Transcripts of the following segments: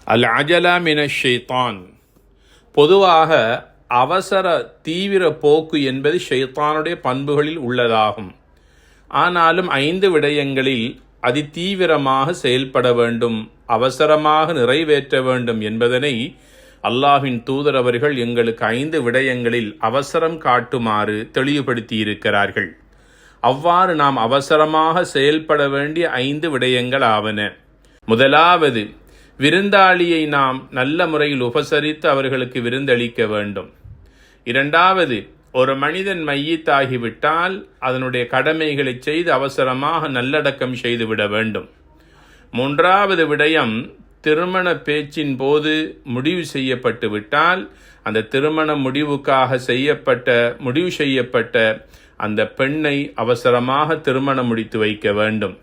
அல் அஜலா மினஷ் ஷைத்தான். பொதுவாக அவசர தீவிர போக்கு என்பது ஷைத்தானுடைய பண்புகளில் உள்ளதாகும். ஆனாலும் 5 விடயங்களில் அதிதீவிரமாக செயல்பட வேண்டும், அவசரமாக நிறைவேற்ற வேண்டும் என்பதனை அல்லாஹ்வின் தூதர் அவர்கள் எங்களுக்கு 5 விடயங்களில் அவசரம் காட்டுமாறு தெளிவுபடுத்தியிருக்கிறார்கள். அவ்வாறு நாம் அவசரமாக செயல்பட வேண்டிய 5 விடயங்கள் ஆவன. முதலாவது, விருந்தாளியை நாம் நல்ல முறையில் உபசரித்து அவர்களுக்கு விருந்தளிக்க வேண்டும். இரண்டாவது, ஒரு மனிதன் மையத்தாகிவிட்டால் அதனுடைய கடமைகளை செய்து அவசரமாக நல்லடக்கம் செய்துவிட வேண்டும். மூன்றாவது விடயம், திருமண பேச்சின் போது முடிவு செய்யப்பட்டு விட்டால் அந்த திருமண முடிவுக்காக முடிவு செய்யப்பட்ட அந்த பெண்ணை அவசரமாக திருமணம் முடித்து வைக்க வேண்டும்.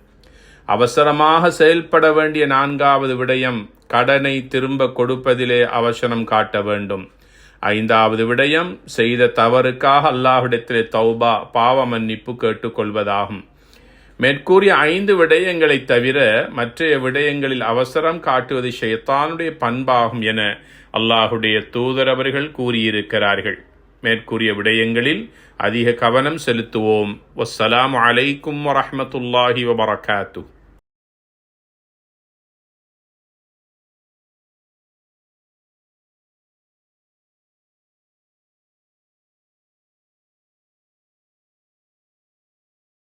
அவசரமாக செயல்பட வேண்டிய 4வது விடயம், கடனை திரும்ப கொடுப்பதிலே அவசரம் காட்ட வேண்டும். 5வது விடயம், செய்த தவறுக்காக அல்லாஹ்விடத்திலே தௌபா, பாவ மன்னிப்பு கேட்டுக்கொள்வதாகும். மேற்கூறிய 5 விடயங்களை தவிர மற்றைய விடயங்களில் அவசரம் காட்டுவது ஷைத்தானுடைய பண்பாகும் என அல்லாஹுடைய தூதர் அவர்கள் கூறியிருக்கிறார்கள். மேற்கூறிய விடயங்களில் அதிக கவனம் செலுத்துவோம். வஸ்ஸலாமு அலைக்கும் வரஹ்மத்துல்லாஹி வபரகாத்துஹு.